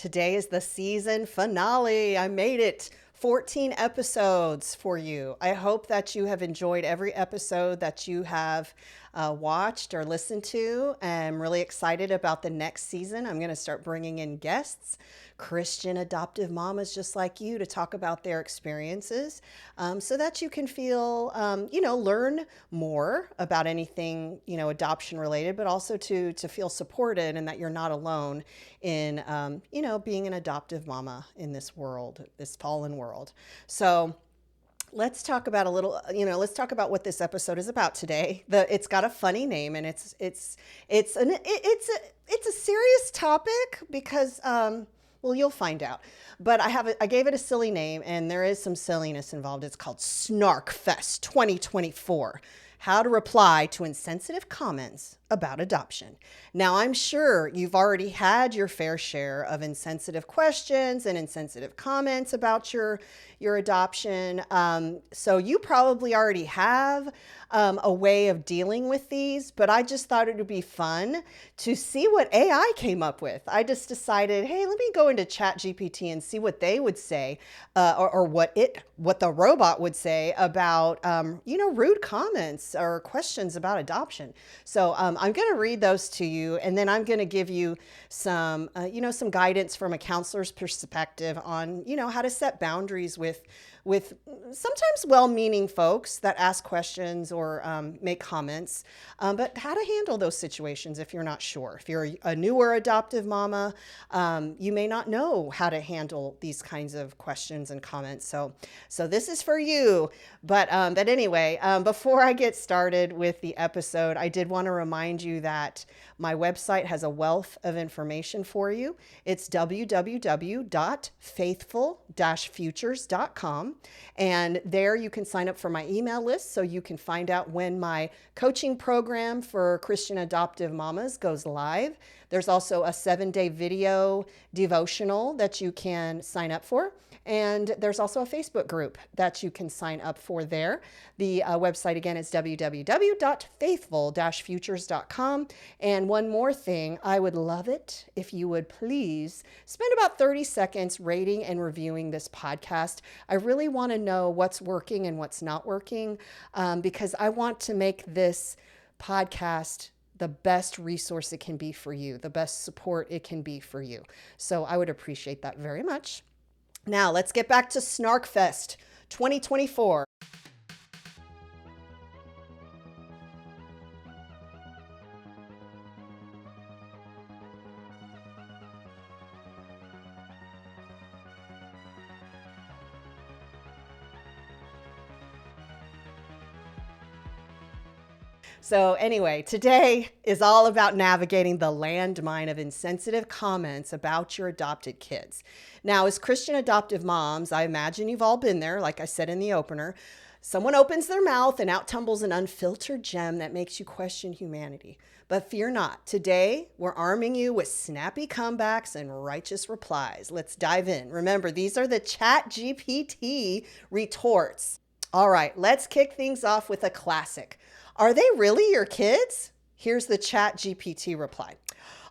Today is the season finale. I made it. 14 episodes for you. I hope that you have enjoyed every episode that you have watched or listened to. I'm really excited about the next season. I'm going to start bringing in guests, Christian adoptive mamas just like you, to talk about their experiences so that you can feel, learn more about anything, adoption related, but also to feel supported and that you're not alone in, being an adoptive mama in this world, this fallen world. So let's talk about let's talk about what this episode is about today. It's got a funny name, and it's a serious topic because, well, you'll find out. But I gave it a silly name, and there is some silliness involved. It's called SnarkFest 2024. How to reply to insensitive comments about adoption. Now, I'm sure you've already had your fair share of insensitive questions and insensitive comments about your adoption. So you probably already have a way of dealing with these, but I just thought it would be fun to see what AI came up with. I just decided, hey, let me go into ChatGPT and see what they would say, or what the robot would say about, rude comments or questions about adoption. So I'm going to read those to you, and then I'm going to give you some guidance from a counselor's perspective on, how to set boundaries with sometimes well-meaning folks that ask questions or make comments, but how to handle those situations if you're not sure. If you're a newer adoptive mama, you may not know how to handle these kinds of questions and comments. So this is for you. But anyway, before I get started with the episode, I did want to remind you that my website has a wealth of information for you. It's www.faithful-futures.com. And there you can sign up for my email list so you can find out when my coaching program for Christian adoptive mamas goes live. There's also a 7-day video devotional that you can sign up for. And there's also a Facebook group that you can sign up for there. The website again is www.faithful-futures.com. And one more thing, I would love it if you would please spend about 30 seconds rating and reviewing this podcast. I really want to know what's working and what's not working, because I want to make this podcast the best resource it can be for you, the best support it can be for you. So I would appreciate that very much. Now, let's get back to SnarkFest 2024. So anyway, today is all about navigating the landmine of insensitive comments about your adopted kids. Now, as Christian adoptive moms, I imagine you've all been there, like I said in the opener. Someone opens their mouth and out tumbles an unfiltered gem that makes you question humanity. But fear not. Today, we're arming you with snappy comebacks and righteous replies. Let's dive in. Remember, these are the ChatGPT retorts. All right, let's kick things off with a classic. Are they really your kids? Here's the ChatGPT reply.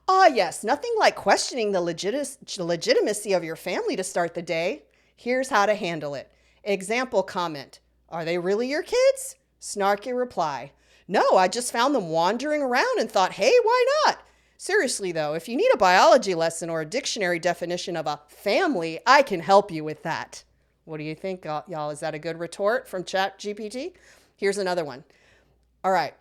Ah, yes, nothing like questioning the legitimacy of your family to start the day. Here's how to handle it. Example comment. Are they really your kids? Snarky reply. No, I just found them wandering around and thought, hey, why not? Seriously, though, if you need a biology lesson or a dictionary definition of a family, I can help you with that. What do you think, y'all? Is that a good retort from ChatGPT? Here's another one. All right.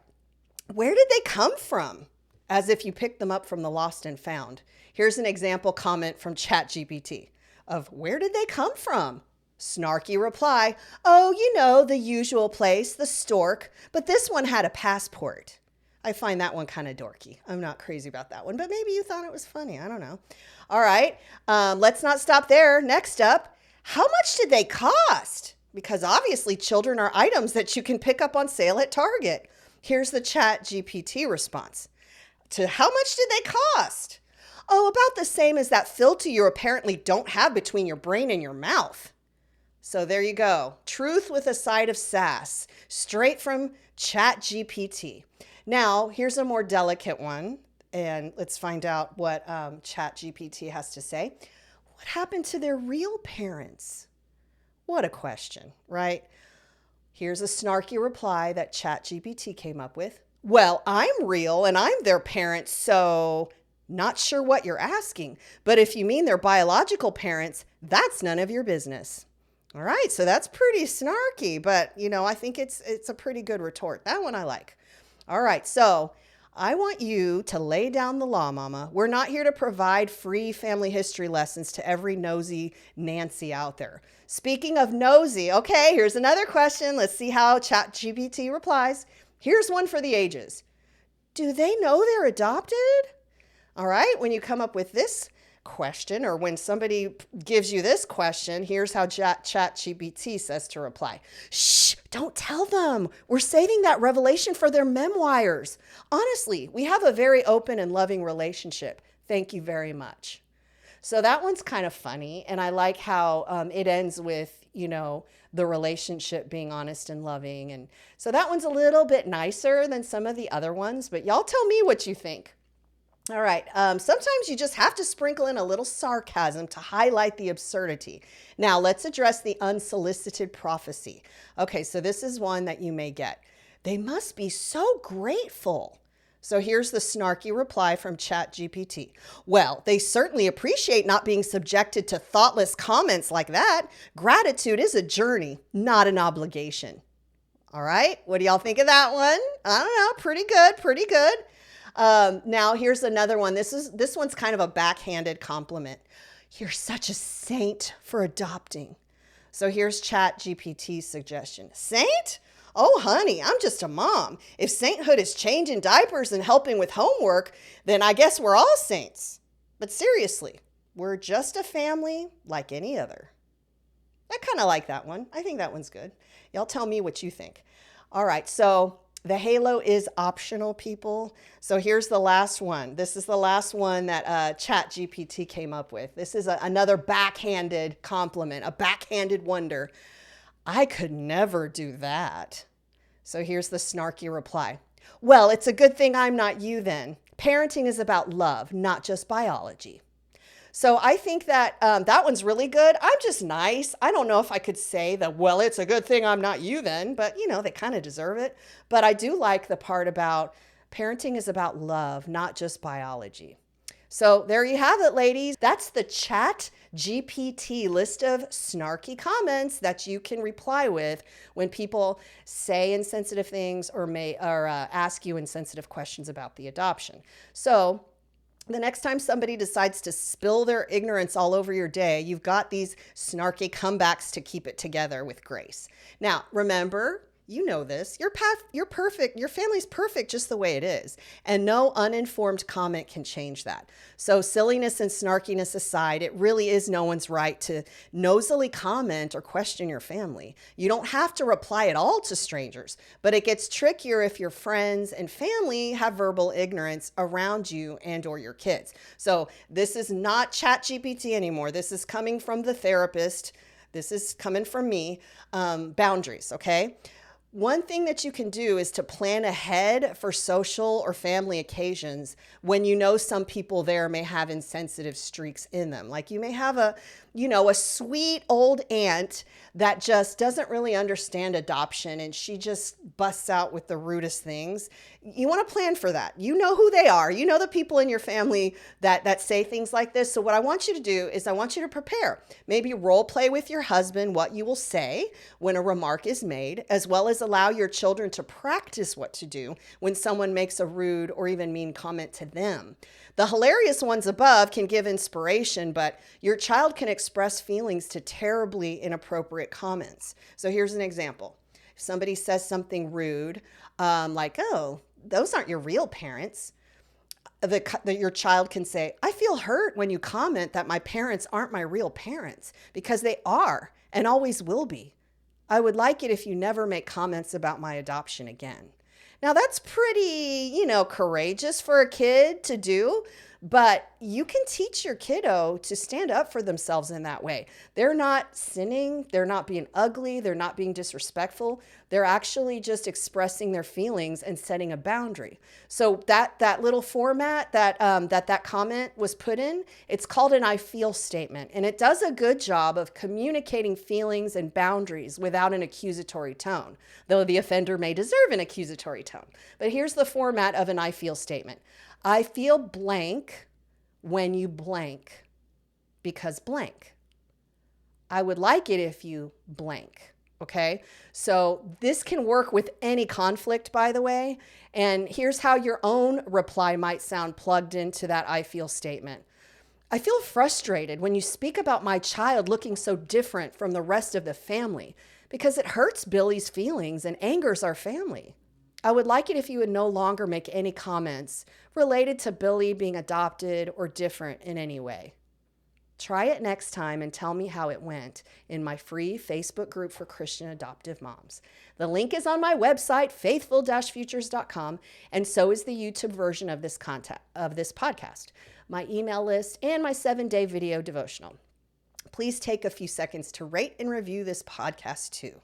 Where did they come from? As if you picked them up from the lost and found. Here's an example comment from ChatGPT of where did they come from? Snarky reply. Oh, the usual place, the stork, but this one had a passport. I find that one kind of dorky. I'm not crazy about that one, but maybe you thought it was funny. I don't know. All right. Let's not stop there. Next up, how much did they cost? Because obviously children are items that you can pick up on sale at Target. Here's the ChatGPT response. To how much did they cost? Oh, about the same as that filter you apparently don't have between your brain and your mouth. So there you go. Truth with a side of sass, straight from ChatGPT. Now, here's a more delicate one. and let's find out what ChatGPT has to say. What happened to their real parents? What a question, right? Here's a snarky reply that ChatGPT came up with. Well, I'm real and I'm their parent, so not sure what you're asking. But if you mean their biological parents, that's none of your business. All right, so that's pretty snarky, but I think it's a pretty good retort. That one I like. All right, so I want you to lay down the law, Mama. We're not here to provide free family history lessons to every nosy Nancy out there. Speaking of nosy, okay, here's another question. Let's see how ChatGPT replies. Here's one for the ages. Do they know they're adopted? All right, when you come up with this question, or when somebody gives you this question, here's how ChatGPT says to reply. Shh, don't tell them. We're saving that revelation for their memoirs. Honestly, we have a very open and loving relationship. Thank you very much. So that one's kind of funny. And I like how it ends with, the relationship being honest and loving. And so that one's a little bit nicer than some of the other ones, but y'all tell me what you think. All right. Sometimes you just have to sprinkle in a little sarcasm to highlight the absurdity. Now, let's address the unsolicited prophecy. Okay, so this is one that you may get. They must be so grateful. So here's the snarky reply from ChatGPT. Well, they certainly appreciate not being subjected to thoughtless comments like that. Gratitude is a journey, not an obligation. All right. What do y'all think of that one? I don't know. Pretty good. Pretty good. Now here's another one. This one's kind of a backhanded compliment. You're such a saint for adopting. So here's ChatGPT's suggestion. Saint? Oh, honey, I'm just a mom. If sainthood is changing diapers and helping with homework, then I guess we're all saints. But seriously, we're just a family like any other. I kind of like that one. I think that one's good. Y'all tell me what you think. All right, so the halo is optional, people. So here's the last one. This is the last one that ChatGPT came up with. This is another backhanded compliment, a backhanded wonder. I could never do that. So here's the snarky reply. Well, it's a good thing I'm not you then. Parenting is about love, not just biology. So I think that that one's really good. I'm just nice. I don't know if I could say that, well, it's a good thing I'm not you then, but they kind of deserve it. But I do like the part about parenting is about love, not just biology. So there you have it, ladies. That's the ChatGPT list of snarky comments that you can reply with when people say insensitive things or ask you insensitive questions about the adoption. So the next time somebody decides to spill their ignorance all over your day, you've got these snarky comebacks to keep it together with grace. Now, remember, you know this, you're perfect, your family's perfect just the way it is, and no uninformed comment can change that. So silliness and snarkiness aside, it really is no one's right to nosily comment or question your family. You don't have to reply at all to strangers, but it gets trickier if your friends and family have verbal ignorance around you and or your kids. So this is not ChatGPT anymore. This is coming from the therapist. This is coming from me. Boundaries, okay? One thing that you can do is to plan ahead for social or family occasions when you know some people there may have insensitive streaks in them. Like you may have a sweet old aunt that just doesn't really understand adoption and she just busts out with the rudest things. You want to plan for that. You know who they are. You know the people in your family that say things like this. So what I want you to do is I want you to prepare. Maybe role play with your husband what you will say when a remark is made, as well as allow your children to practice what to do when someone makes a rude or even mean comment to them. The hilarious ones above can give inspiration, but your child can express feelings to terribly inappropriate comments. So here's an example. If somebody says something rude, like, oh, those aren't your real parents, your child can say, I feel hurt when you comment that my parents aren't my real parents, because they are and always will be. I would like it if you never make comments about my adoption again. Now that's pretty, courageous for a kid to do, But you can teach your kiddo to stand up for themselves in that way. They're not sinning. They're not being ugly. They're not being disrespectful. They're actually just expressing their feelings and setting a boundary. So that little format that comment was put in, it's called an I feel statement. And it does a good job of communicating feelings and boundaries without an accusatory tone, though the offender may deserve an accusatory tone. But here's the format of an I feel statement. I feel blank when you blank because blank. I would like it if you blank. Okay. So this can work with any conflict, by the way. And here's how your own reply might sound plugged into that I feel statement. I feel frustrated when you speak about my child looking so different from the rest of the family because it hurts Billy's feelings and angers our family. I would like it if you would no longer make any comments related to Billy being adopted or different in any way. Try it next time and tell me how it went in my free Facebook group for Christian adoptive moms. The link is on my website, faithful-futures.com, and so is the YouTube version of this podcast, my email list, and my 7-day video devotional. Please take a few seconds to rate and review this podcast too.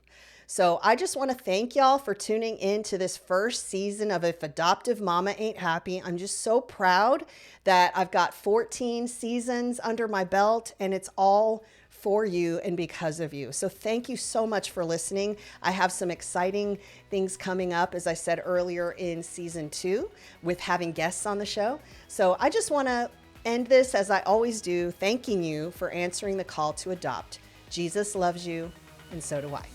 So I just want to thank y'all for tuning in to this first season of If Adoptive Mama Ain't Happy. I'm just so proud that I've got 14 seasons under my belt, and it's all for you and because of you. So thank you so much for listening. I have some exciting things coming up, as I said earlier, in season 2 with having guests on the show. So I just want to end this, as I always do, thanking you for answering the call to adopt. Jesus loves you, and so do I.